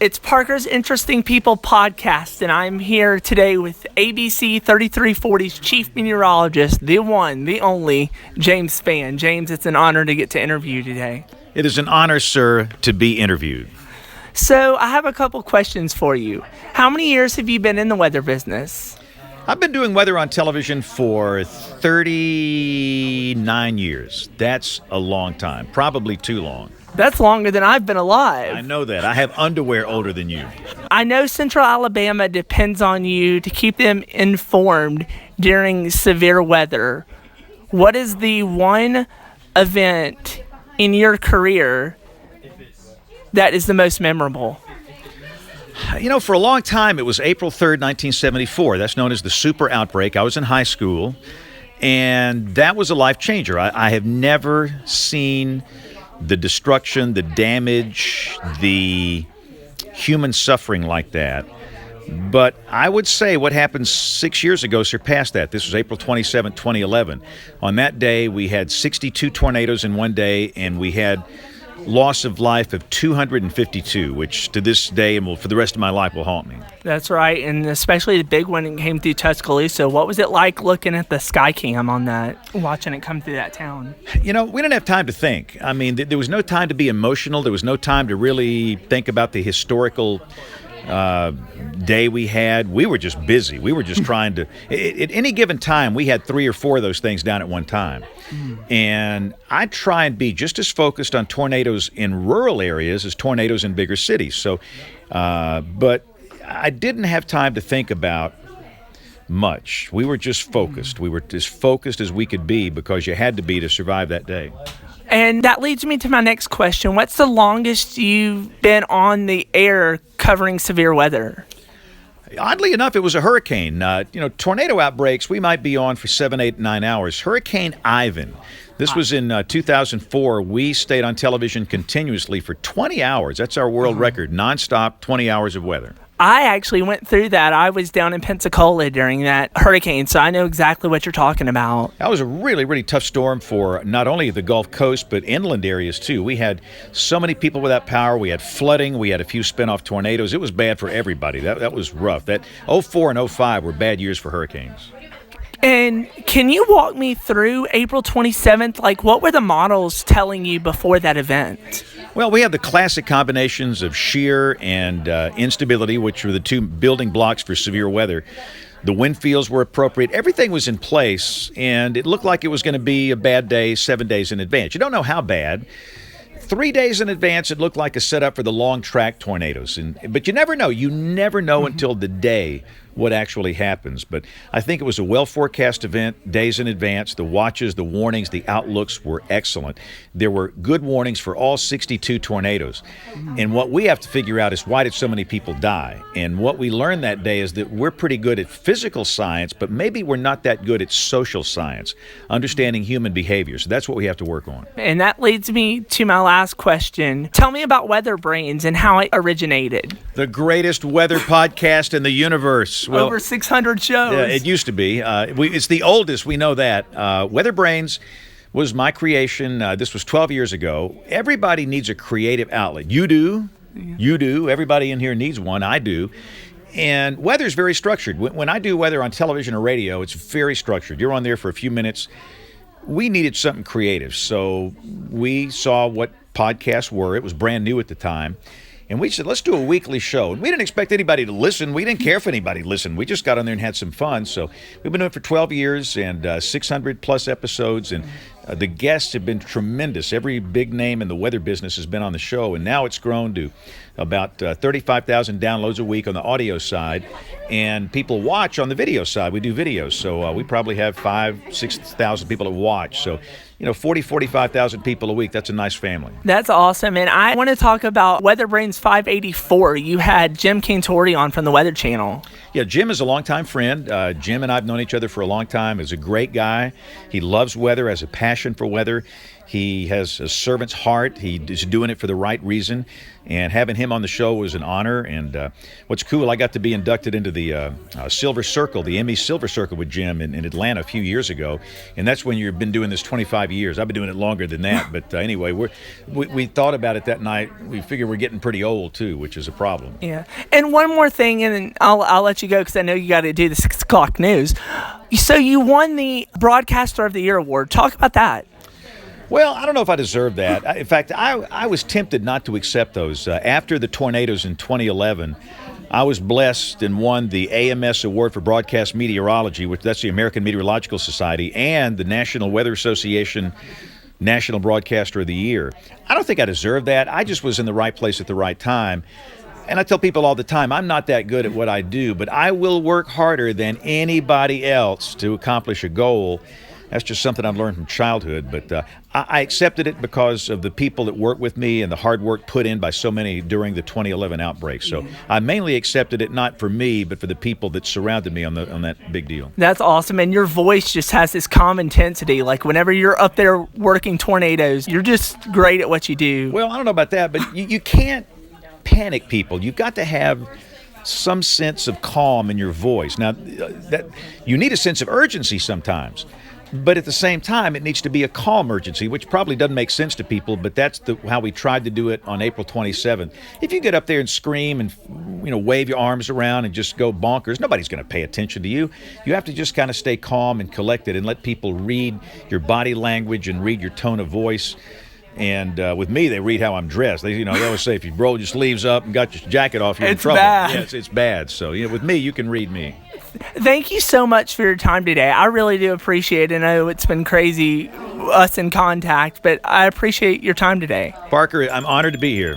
It's Parker's Interesting People podcast, and I'm here today with ABC 3340's chief meteorologist, the one, the only, James Spann. James, it's an honor to get to interview you today. It is an honor, sir, to be interviewed. So I have a couple questions for you. How many years have you been in the weather business? I've been doing weather on television for 39 years. That's a long time, probably too long. That's longer than I've been alive. I know that. I have underwear older than you. I know Central Alabama depends on you to keep them informed during severe weather. What is the one event in your career that is the most memorable? You know, for a long time, it was April 3rd, 1974. That's known as the super outbreak. I was in high school, and that was a life changer. I have never seen the destruction, the damage, the human suffering like that. But I would say what happened 6 years ago surpassed that. This was April 27, 2011. On that day, we had 62 tornadoes in one day, and we had loss of life of 252, which to this day and for the rest of my life will haunt me. That's right, and especially the big one that came through Tuscaloosa. What was it like looking at the sky cam on that, watching it come through that town? You know, we didn't have time to think. I mean, there was no time to be emotional. There was no time to really think about the historical day we had. We were just busy. We were just trying to, at any given time, we had 3 or 4 of those things down at one time. And I try and be just as focused on tornadoes in rural areas as tornadoes in bigger cities. So, but I didn't have time to think about much. We were just focused. We were as focused as we could be because you had to be to survive that day. And that leads me to my next question. What's the longest you've been on the air covering severe weather? Oddly enough, it was a hurricane. Tornado outbreaks, we might be on for 7, 8, 9 hours. Hurricane Ivan. This was in 2004. We stayed on television continuously for 20 hours. That's our world record, nonstop, 20 hours of weather. I actually went through that. I was down in Pensacola during that hurricane, so I know exactly what you're talking about. That was a really, really tough storm for not only the Gulf Coast, but inland areas, too. We had so many people without power. We had flooding. We had a few spin-off tornadoes. It was bad for everybody. That was rough. That 04 and 05 were bad years for hurricanes. And can you walk me through April 27th? Like, what were the models telling you before that event? Well, we have the classic combinations of shear and instability, which were the two building blocks for severe weather. The wind fields were appropriate. Everything was in place, and it looked like it was going to be a bad day 7 days in advance. You don't know how bad. 3 days in advance, it looked like a setup for the long track tornadoes. But you never know. You never know until the day what actually happens. But I think it was a well-forecast event, days in advance. The watches, the warnings, the outlooks were excellent. There were good warnings for all 62 tornadoes. And what we have to figure out is why did so many people die? And what we learned that day is that we're pretty good at physical science, but maybe we're not that good at social science, understanding human behavior. So that's what we have to work on. And that leads me to my last question. Tell me about Weather Brains and how it originated. The greatest weather podcast in the universe. Well, over 600 shows. Yeah, it used to be. It's the oldest, we know that. Weather Brains was my creation. This was 12 years ago. Everybody needs a creative outlet. You do. Yeah. You do. Everybody in here needs one. I do. And weather's very structured. When I do weather on television or radio, it's very structured. You're on there for a few minutes. We needed something creative, so we saw what podcasts were. It was brand new at the time. And we said, let's do a weekly show. And we didn't expect anybody to listen. We didn't care if anybody listened. We just got on there and had some fun. So we've been doing it for 12 years and 600-plus episodes. And the guests have been tremendous. Every big name in the weather business has been on the show. And now it's grown to about 35,000 downloads a week on the audio side. And people watch on the video side. We do videos. So we probably have 5,000, 6,000 people that watch. So 40, 45,000 people a week. That's a nice family. That's awesome. And I want to talk about Weather Brains 584. You had Jim Cantori on from the Weather Channel. Yeah, Jim is a longtime friend. Jim and I have known each other for a long time. He's a great guy. He loves weather, has a passion for weather. He has a servant's heart. He is doing it for the right reason. And having him on the show was an honor. And what's cool, I got to be inducted into the Silver Circle, the Emmy Silver Circle with Jim in Atlanta a few years ago. And that's when you've been doing this 25 years. I've been doing it longer than that. But anyway, we thought about it that night. We figured we're getting pretty old, too, which is a problem. Yeah. And one more thing, and then I'll let you go because I know you got to do the 6 o'clock news. So you won the Broadcaster of the Year award. Talk about that. Well, I don't know if I deserve that. In fact, I was tempted not to accept those. After the tornadoes in 2011, I was blessed and won the AMS Award for Broadcast Meteorology, which that's the American Meteorological Society, and the National Weather Association National Broadcaster of the Year. I don't think I deserved that. I just was in the right place at the right time. And I tell people all the time, I'm not that good at what I do, but I will work harder than anybody else to accomplish a goal. That's just something I've learned from childhood, but I accepted it because of the people that work with me and the hard work put in by so many during the 2011 outbreak. So I mainly accepted it not for me, but for the people that surrounded me on that big deal. That's awesome, and your voice just has this calm intensity. Like whenever you're up there working tornadoes, you're just great at what you do. Well, I don't know about that, but you can't panic people. You've got to have some sense of calm in your voice. Now, that you need a sense of urgency sometimes. But at the same time, it needs to be a calm urgency, which probably doesn't make sense to people, but that's how we tried to do it on April 27th. If you get up there and scream and wave your arms around and just go bonkers, nobody's going to pay attention to you. You have to just kind of stay calm and collected and let people read your body language and read your tone of voice. And with me, they read how I'm dressed. They always say if you roll your sleeves up and got your jacket off, you're in trouble. Bad. Yes, it's bad. So with me, you can read me. Thank you so much for your time today. I really do appreciate it. I know it's been crazy, us in contact, but I appreciate your time today. Parker, I'm honored to be here.